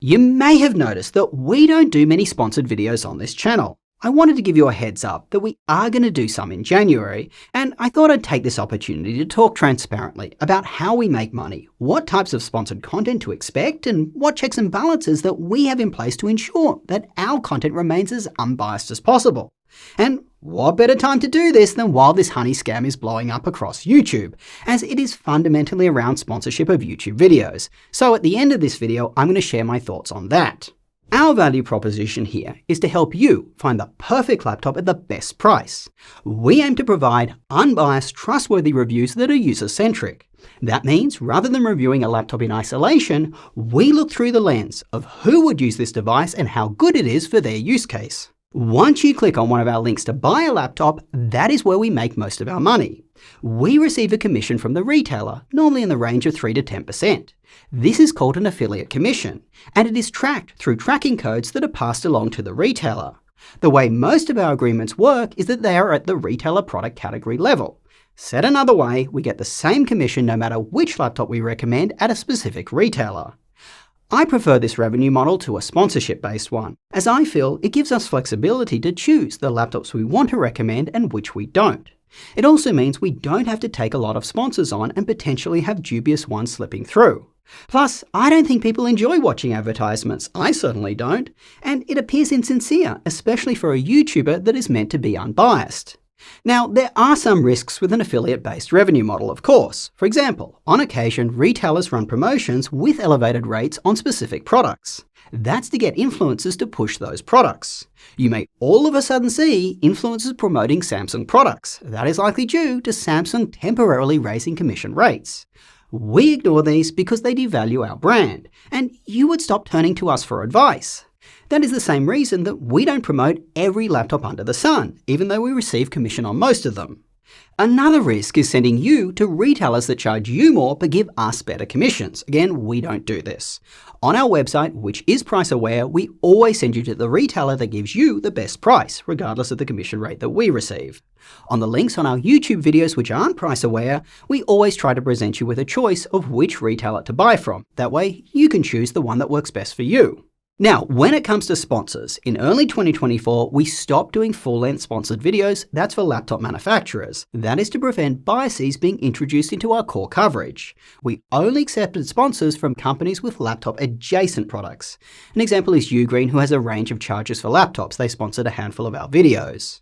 You may have noticed that we don't do many sponsored videos on this channel. I wanted to give you a heads up that we are going to do some in January, and I thought I'd take this opportunity to talk transparently about how we make money, what types of sponsored content to expect, and what checks and balances that we have in place to ensure that our content remains as unbiased as possible. And what better time to do this than while this honey scam is blowing up across YouTube, as it is fundamentally around sponsorship of YouTube videos. So at the end of this video, I'm going to share my thoughts on that. Our value proposition here is to help you find the perfect laptop at the best price. We aim to provide unbiased, trustworthy reviews that are user-centric. That means rather than reviewing a laptop in isolation, we look through the lens of who would use this device and how good it is for their use case. Once you click on one of our links to buy a laptop, that is where we make most of our money. We receive a commission from the retailer, normally in the range of 3 to 10%. This is called an affiliate commission, and it is tracked through tracking codes that are passed along to the retailer. The way most of our agreements work is that they are at the retailer product category level. Said another way, we get the same commission no matter which laptop we recommend at a specific retailer. I prefer this revenue model to a sponsorship-based one, as I feel it gives us flexibility to choose the laptops we want to recommend and which we don't. It also means we don't have to take a lot of sponsors on and potentially have dubious ones slipping through. Plus, I don't think people enjoy watching advertisements, I certainly don't, and it appears insincere, especially for a YouTuber that is meant to be unbiased. Now, there are some risks with an affiliate-based revenue model, of course. For example, on occasion, retailers run promotions with elevated rates on specific products. That's to get influencers to push those products. You may all of a sudden see influencers promoting Samsung products. That is likely due to Samsung temporarily raising commission rates. We ignore these because they devalue our brand, and you would stop turning to us for advice. That is the same reason that we don't promote every laptop under the sun, even though we receive commission on most of them. Another risk is sending you to retailers that charge you more but give us better commissions. Again, we don't do this. On our website, which is price aware, we always send you to the retailer that gives you the best price, regardless of the commission rate that we receive. On the links on our YouTube videos which aren't price aware, we always try to present you with a choice of which retailer to buy from. That way, you can choose the one that works best for you. Now, when it comes to sponsors, in early 2024, we stopped doing full-length sponsored videos. That's for laptop manufacturers. That is to prevent biases being introduced into our core coverage. We only accepted sponsors from companies with laptop-adjacent products. An example is Ugreen, who has a range of chargers for laptops. They sponsored a handful of our videos.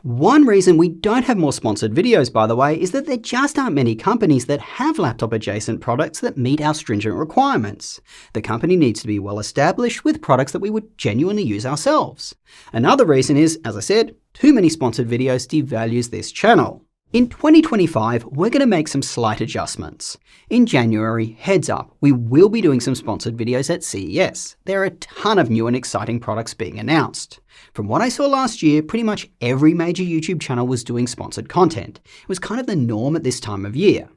One reason we don't have more sponsored videos, by the way, is that there just aren't many companies that have laptop-adjacent products that meet our stringent requirements. The company needs to be well established with products that we would genuinely use ourselves. Another reason is, as I said, too many sponsored videos devalues this channel. In 2025, we're going to make some slight adjustments. In January, heads up, we will be doing some sponsored videos at CES. There are a ton of new and exciting products being announced. From what I saw last year, pretty much every major YouTube channel was doing sponsored content. It was kind of the norm at this time of year.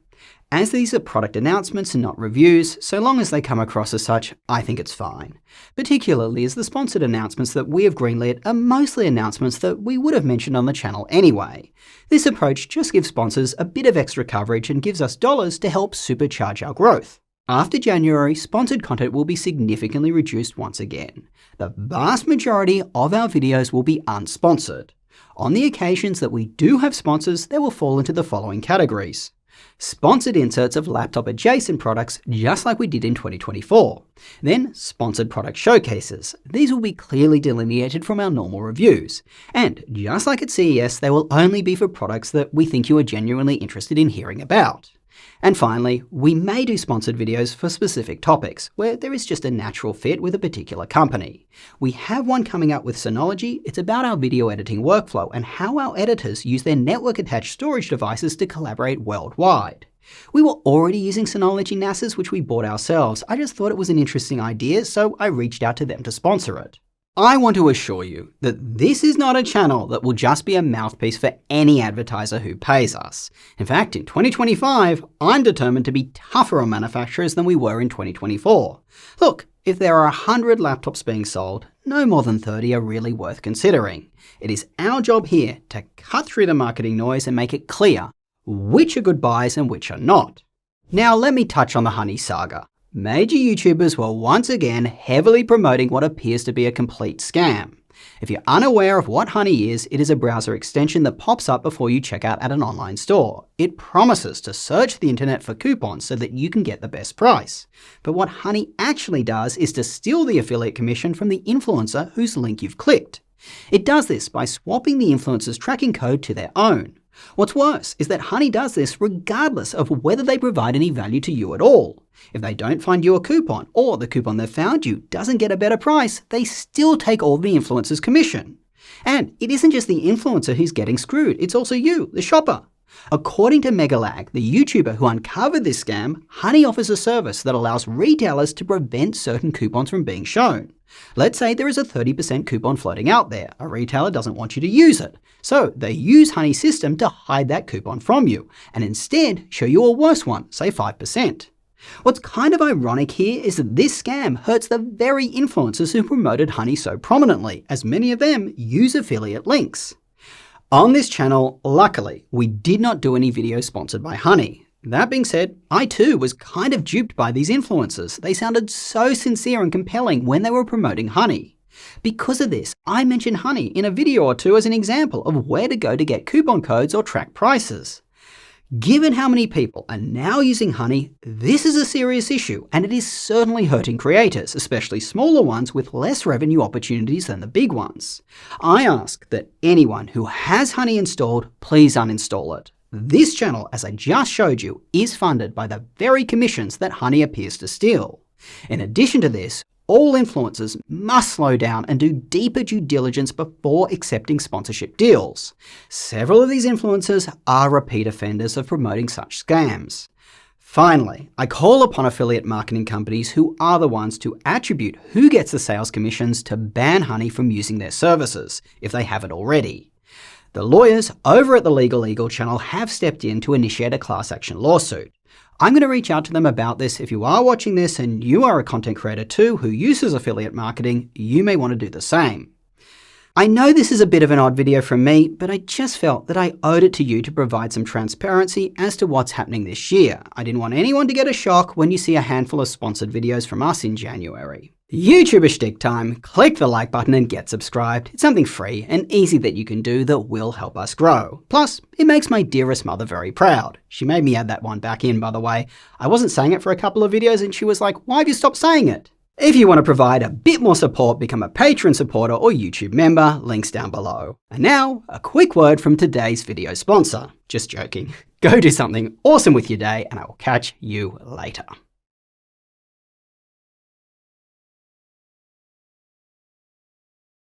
As these are product announcements and not reviews, so long as they come across as such, I think it's fine. Particularly as the sponsored announcements that we have greenlit are mostly announcements that we would have mentioned on the channel anyway. This approach just gives sponsors a bit of extra coverage and gives us dollars to help supercharge our growth. After January, sponsored content will be significantly reduced once again. The vast majority of our videos will be unsponsored. On the occasions that we do have sponsors, they will fall into the following categories. Sponsored inserts of laptop-adjacent products, just like we did in 2024. Then, sponsored product showcases. These will be clearly delineated from our normal reviews. And, just like at CES, they will only be for products that we think you are genuinely interested in hearing about. And finally, we may do sponsored videos for specific topics, where there is just a natural fit with a particular company. We have one coming up with Synology. It's about our video editing workflow and how our editors use their network-attached storage devices to collaborate worldwide. We were already using Synology NASs, which we bought ourselves. I just thought it was an interesting idea, so I reached out to them to sponsor it. I want to assure you that this is not a channel that will just be a mouthpiece for any advertiser who pays us. In fact, in 2025, I'm determined to be tougher on manufacturers than we were in 2024. Look, if there are 100 laptops being sold, no more than 30 are really worth considering. It is our job here to cut through the marketing noise and make it clear which are good buys and which are not. Now let me touch on the Honey saga. Major YouTubers were once again heavily promoting what appears to be a complete scam. If you're unaware of what Honey is, it is a browser extension that pops up before you check out at an online store. It promises to search the internet for coupons so that you can get the best price. But what Honey actually does is to steal the affiliate commission from the influencer whose link you've clicked. It does this by swapping the influencer's tracking code to their own. What's worse is that Honey does this regardless of whether they provide any value to you at all. If they don't find you a coupon, or the coupon they've found you doesn't get a better price, they still take all the influencer's commission. And it isn't just the influencer who's getting screwed, it's also you, the shopper. According to Megalag, the YouTuber who uncovered this scam, Honey offers a service that allows retailers to prevent certain coupons from being shown. Let's say there is a 30% coupon floating out there. A retailer doesn't want you to use it. So they use Honey's system to hide that coupon from you, and instead show you a worse one, say 5%. What's kind of ironic here is that this scam hurts the very influencers who promoted Honey so prominently, as many of them use affiliate links. On this channel, luckily, we did not do any videos sponsored by Honey. That being said, I too was kind of duped by these influencers. They sounded so sincere and compelling when they were promoting Honey. Because of this, I mentioned Honey in a video or two as an example of where to go to get coupon codes or track prices. Given how many people are now using Honey, this is a serious issue, and it is certainly hurting creators, especially smaller ones with less revenue opportunities than the big ones. I ask that anyone who has Honey installed, please uninstall it. This channel, as I just showed you, is funded by the very commissions that Honey appears to steal. In addition to this, all influencers must slow down and do deeper due diligence before accepting sponsorship deals. Several of these influencers are repeat offenders of promoting such scams. Finally, I call upon affiliate marketing companies who are the ones to attribute who gets the sales commissions to ban Honey from using their services, if they haven't already. The lawyers over at the Legal Eagle channel have stepped in to initiate a class action lawsuit. I'm going to reach out to them about this. If you are watching this and you are a content creator too who uses affiliate marketing, you may want to do the same. I know this is a bit of an odd video from me, but I just felt that I owed it to you to provide some transparency as to what's happening this year. I didn't want anyone to get a shock when you see a handful of sponsored videos from us in January. YouTuber shtick time, click the like button and get subscribed. It's something free and easy that you can do that will help us grow. Plus, it makes my dearest mother very proud. She made me add that one back in, by the way. I wasn't saying it for a couple of videos and she was like, why have you stopped saying it? If you want to provide a bit more support, become a Patreon supporter or YouTube member, links down below. And now, a quick word from today's video sponsor. Just joking. Go do something awesome with your day and I will catch you later.